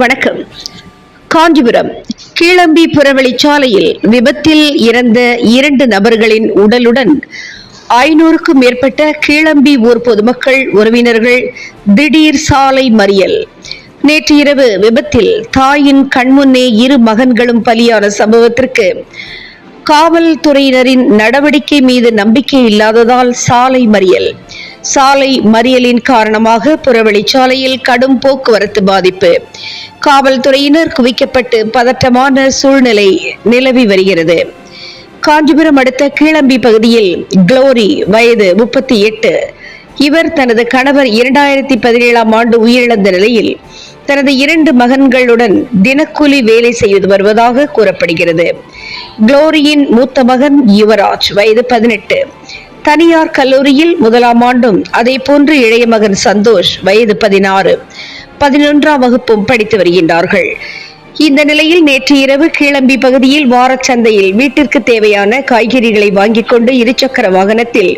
வணக்கம். காஞ்சிபுரம் கீழம்பி புறவழிச்சாலையில் விபத்தில் இறந்த 2 நபர்களின் உடலுடன் 500க்கும் மேற்பட்ட கீழம்பி ஊர் பொதுமக்கள் உறவினர்கள் திடீர் சாலை மறியல். நேற்று இரவு விபத்தில் தாயின் கண்முன்னே 2 மகன்களும் பலியான சம்பவத்திற்கு காவல்துறையினரின் நடவடிக்கை மீது நம்பிக்கை இல்லாததால் சாலை மறியல். சாலை மறியலின் காரணமாக புறவழிச்சாலையில் கடும் போக்குவரத்து பாதிப்பு. காவல்துறையினர் குவிக்கப்பட்டு பதற்றமான சூழ்நிலை நிலவி வருகிறது. காஞ்சிபுரம் அடுத்த கீழம்பி பகுதியில் குளோரி வயது 38. இவர் தனது கணவர் 2017ஆம் ஆண்டு உயிரிழந்த நிலையில் தனது 2 மகன்களுடன் தினக்கூலி வேலை செய்து வருவதாக கூறப்படுகிறது. குளோரியின் மூத்த மகன் யுவராஜ் வயது 18 தனியார் கல்லூரியில் 1ஆம் ஆண்டும், அதே போன்று இளைய மகன் சந்தோஷ் வயது 16 11ஆம் வகுப்பும் படித்து வருகின்றார்கள். இந்த நிலையில் நேற்று இரவு கீழம்பி பகுதியில் வாரச்சந்தையில் வீட்டிற்கு தேவையான காய்கறிகளை வாங்கிக் கொண்டு 2 சக்கர வாகனத்தில்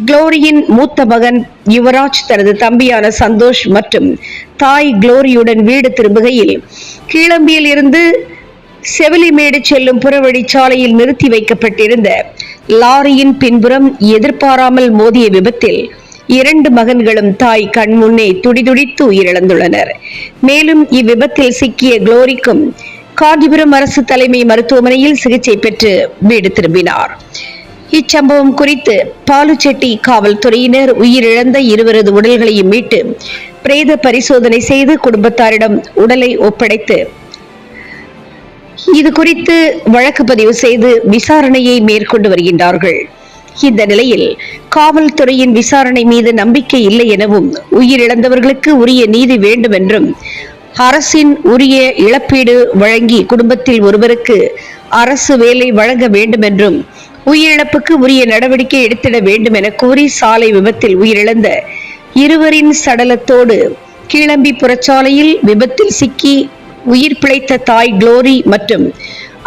குளோரியின் மூத்த மகன் யுவராஜ் தனது தம்பியான சந்தோஷ் மற்றும் தாய் குளோரியுடன் வீடு திரும்புகையில் கீழம்பியில் இருந்து செவிலிமேடு செல்லும் புறவழிச்சாலையில் நிறுத்தி வைக்கப்பட்டிருந்த லாரியின் பின்புறம் எதிர்பாராமல் மோதிய விபத்தில் 2 மகன்களும் தாய் கண்முன்னே துடிதுடித்து உயிரிழந்துள்ளனர். மேலும் இவ்விபத்தில் சிக்கிய குளோரிக்கும் காஞ்சிபுரம் அரசு தலைமை மருத்துவமனையில் சிகிச்சை பெற்று வீடு திரும்பினார். இச்சம்பவம் குறித்து பாலுச்செட்டி காவல்துறையினர் உயிரிழந்த 2 உடல்களையும் மீட்டு பிரேத பரிசோதனை செய்து குடும்பத்தாரிடம் உடலை ஒப்படைத்து இது குறித்து வழக்கு பதிவு செய்து விசாரணையை மேற்கொண்டு வருகின்றார்கள். இந்த நிலையில் காவல்துறையின் விசாரணை மீது நம்பிக்கை இல்லை எனவும், உயிரிழந்தவர்களுக்கு உரிய நீதி வேண்டும் என்றும், அரசின் உரிய இழப்பீடு வழங்கி குடும்பத்தில் ஒருவருக்கு அரசு வேலை வழங்க வேண்டும் என்றும், உயிரிழப்புக்கு உரிய நடவடிக்கை எடுத்திட வேண்டும் என கூறி சாலை விபத்தில் உயிரிழந்த 2 சடலத்தோடு கீழம்பி புறச்சாலையில் விபத்தில் சிக்கி உயிர் பிழைத்த தாய் குளோரி மற்றும்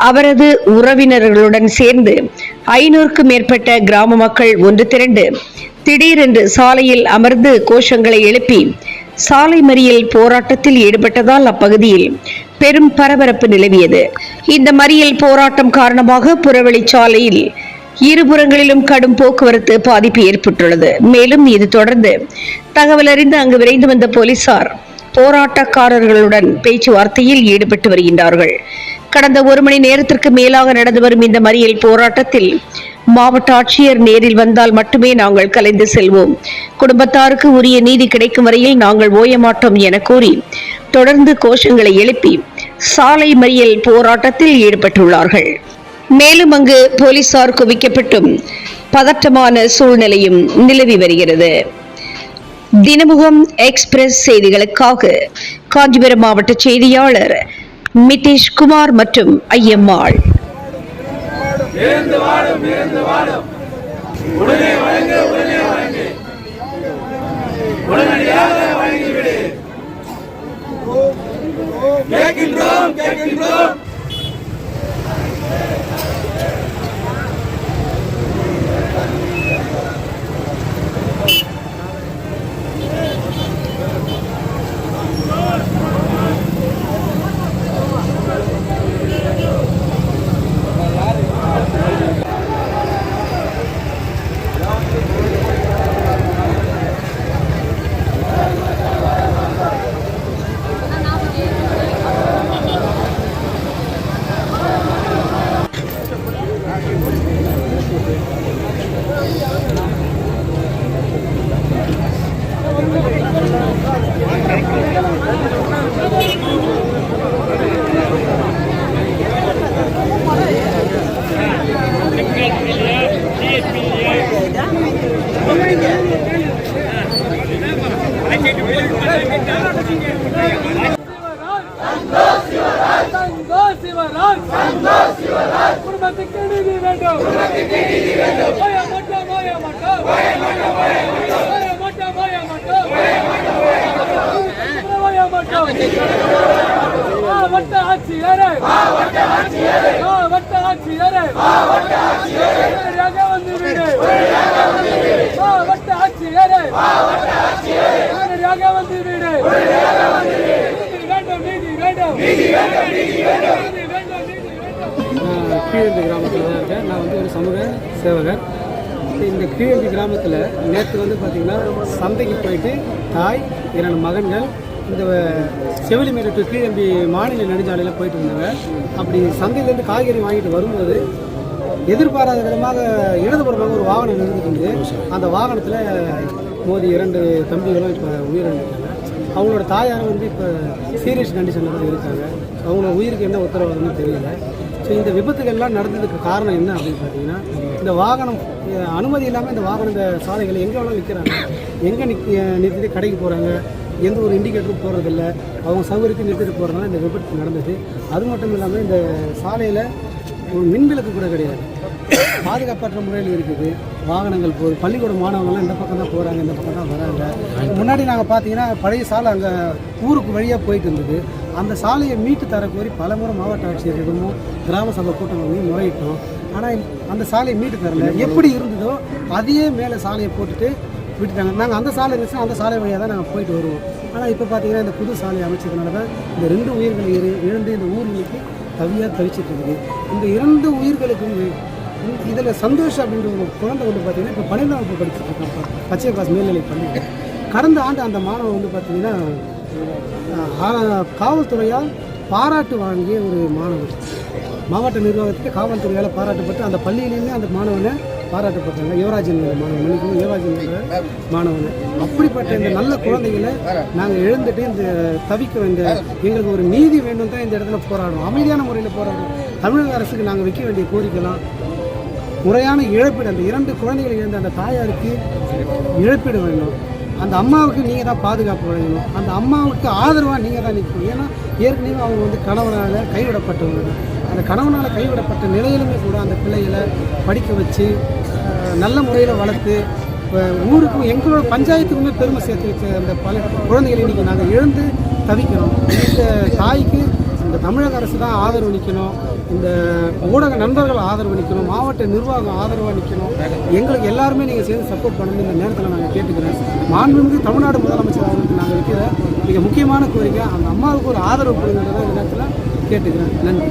அவரது உறவினர்களுடன் சேர்ந்து 500க்கும் மேற்பட்ட கிராம மக்கள் ஒன்று திரண்டு திடீரென்று சாலையில் அமர்ந்து கோஷங்களை எழுப்பி சாலை மறியல் போராட்டத்தில் ஈடுபட்டதால் அப்பகுதியில் பெரும் பரபரப்பு நிலவியது. இந்த மறியல் போராட்டம் காரணமாக புறவழிச்சாலையில் இருபுறங்களிலும் கடும் போக்குவரத்து பாதிப்பு ஏற்பட்டுள்ளது. மேலும் இது தொடர்ந்து தகவல் அறிந்து அங்கு விரைந்து வந்த போலீசார் போராட்டக்காரர்களுடன் பேச்சுவார்த்தையில் ஈடுபட்டு வருகின்றார்கள். கடந்த 1 மணி நேரத்திற்கு மேலாக நடந்து வரும் இந்த மறியல் போராட்டத்தில் மாவட்ட ஆட்சியர் நேரில் வந்தால் மட்டுமே நாங்கள் கலைந்து செல்வோம், குடும்பத்தாருக்கு உரிய நீதி கிடைக்கும் வரையில் நாங்கள் ஓய மாட்டோம் என கூறி தொடர்ந்து கோஷங்களை எழுப்பி சாலை மறியல் போராட்டத்தில் ஈடுபட்டுள்ளார்கள். மேலும் அங்கு போலீசார் குவிக்கப்பட்டும் பதற்றமான சூழ்நிலையும் நிலவி வருகிறது. தினமுகம் எக்ஸ்பிரஸ் செய்திகளுக்காக காஞ்சிபுரம் மாவட்ட செய்தியாளர் மிதேஷ் குமார் மற்றும் ஐயம்மாள். குடும்பத்துக்கு நீதி வேண்டும். மாவட்ட ஆட்சியரே வந்து விடு. மாவட்ட ஆட்சியரே வந்து விடு. நீதி வேண்டும், நீதி வேண்டும். வேண்டும் நீதி வேண்டும் நீதி வேண்டும் கீழந்தி கிராமத்தில் தான் இருக்கேன். நான் வந்து ஒரு சமூக சேவகர். இந்த கீழந்தி கிராமத்தில் நேற்று வந்து பார்த்திங்கன்னா சந்தைக்கு போயிட்டு தாய் 2 மகன்கள் இந்த செவிலிமேடு டு கீழம்பி மாநில நெடுஞ்சாலையில் போயிட்டு இருந்தாங்க. அப்படி சந்தையிலேருந்து காய்கறி வாங்கிட்டு வரும்போது எதிர்பாராத விதமாக இடதுபுறமாக ஒரு வாகனம் நிறுத்திட்டு அந்த வாகனத்தில் மோதி 2 தம்பிகளும் இப்போ உயிரிழந்திருக்காங்க. அவங்களோட தாயாரும் வந்து இப்போ சீரியஸ் கண்டிஷனில் தான் இருக்காங்க. அவங்களோட உயிருக்கு என்ன உத்தரவாதம்னு தெரியல. ஸோ இந்த விபத்துகள்லாம் நடந்ததுக்கு காரணம் என்ன அப்படின்னு பார்த்தீங்கன்னா, இந்த வாகனம் அனுமதி இல்லாமல் இந்த இந்த சாலைகளை எங்கே வேணாலும் நிற்கிறாங்க. எங்கே நிறுத்திட்டு கடைக்கு போகிறாங்க, எந்த ஒரு இண்டிகேட்டரும் போடுறதில்ல, அவங்க சௌகரியத்தை நிறுத்திட்டு போகிறதுனால இந்த விபத்து நடந்தது. அது மட்டும் இல்லாமல் இந்த சாலையில் ஒரு மின்விளக்கு கூட கிடையாது, பாதுகாப்பற்ற முறையில் இருக்குது. வாகனங்கள் போகுது, பள்ளிக்கூட மாணவர்கள்லாம் இந்த பக்கம் தான் போகிறாங்க, இந்த பக்கம் தான் வராங்க. முன்னாடி நாங்கள் பார்த்தீங்கன்னா பழைய சாலை அங்கே ஊருக்கு வழியாக போயிட்டு இருந்தது. அந்த சாலையை மீட்டு தர கோரி பலமுறை மாவட்ட ஆட்சியரிடமும் கிராம சபை கூட்டங்களையும் முறையிட்டோம். ஆனால் அந்த சாலையை மீட்டு தரல. எப்படி இருந்ததோ அதையே மேலே சாலையை போட்டுட்டு விட்டுட்டாங்க. நாங்கள் அந்த சாலை இருந்துச்சுன்னா அந்த சாலை வழியாக தான் நாங்கள் போயிட்டு வருவோம். ஆனால் இப்போ பார்த்தீங்கன்னா இந்த புது சாலை அமைச்சதுனால தான் இந்த 2 உயிர்கள் இழந்து இந்த ஊர்களுக்கு தவிச்சிட்டு இருக்குது. இந்த 2 உயிர்களுக்கும் இதில் சந்தோஷம் அப்படின்ற ஒரு குழந்தை வந்து பார்த்தீங்கன்னா இப்போ 12ஆம் வகுப்பு படிச்சுட்டு இருக்கான், பச்சை பாஸ் மேல்நிலை பள்ளி. கடந்த ஆண்டு அந்த மாணவன் வந்து பார்த்தீங்கன்னா காவல்துறையால் பாராட்டு வாங்கிய ஒரு மாணவன். மாவட்ட நிர்வாகத்துக்கு காவல்துறையால் பாராட்டப்பட்டு அந்த பள்ளியிலேயுமே அந்த மாணவனை பாராட்டப்பட்டாங்க. யுவராஜன் மாணவன், யுவராஜன் மாணவன். அப்படிப்பட்ட இந்த நல்ல குழந்தைகளை நாங்கள் எழுந்துட்டு இந்த தவிக்க வேண்டிய எங்களுக்கு ஒரு நீதி வேண்டும் தான் இந்த இடத்துல போராடுவோம். அமைதியான முறையில் போராடுவோம். தமிழக அரசுக்கு நாங்கள் வைக்க வேண்டிய கோரிக்கைலாம் முறையான இழப்பீடு, அந்த 2 குழந்தைகளை இழந்த அந்த தாயாருக்கு இழப்பீடு வேண்டும். அந்த அம்மாவுக்கு நீங்கள் தான் பாதுகாப்பு வழங்கணும். அந்த அம்மாவுக்கு ஆதரவாக நீங்கள் தான் நிற்கணும். ஏன்னா ஏற்கனவே அவங்க வந்து கணவனால் கைவிடப்பட்டவங்க. அந்த கணவனால் கைவிடப்பட்ட நிலையிலுமே கூட அந்த பிள்ளைகளை படிக்க வச்சு நல்ல முறையில் வளர்த்து ஊருக்கும் எங்களோட பஞ்சாயத்துக்குமே பெருமை சேர்த்து வச்ச அந்த பல குழந்தைகளை இன்றைக்கி நாங்கள் எழுந்து தவிக்கிறோம். இந்த தாய்க்கு இந்த தமிழக அரசு தான் ஆதரவு நிற்கணும், இந்த ஊடக நண்பர்கள் ஆதரவு நிற்கணும், மாவட்ட நிர்வாகம் ஆதரவாக நிற்கணும். எங்களுக்கு எல்லாருமே நீங்கள் சேர்ந்து சப்போர்ட் பண்ணணும். இந்த நேரத்தில் நாங்கள் கேட்டுக்கிறேன். மாண்புமிகு தமிழ்நாடு முதலமைச்சர் அவர்களுக்கு நாங்கள் வைக்கிற மிக முக்கியமான கோரிக்கை அந்த அம்மாவுக்கு ஒரு ஆதரவு கொடுங்கிறத இந்த நேரத்தில் கேட்டுக்கிறேன். நன்றி.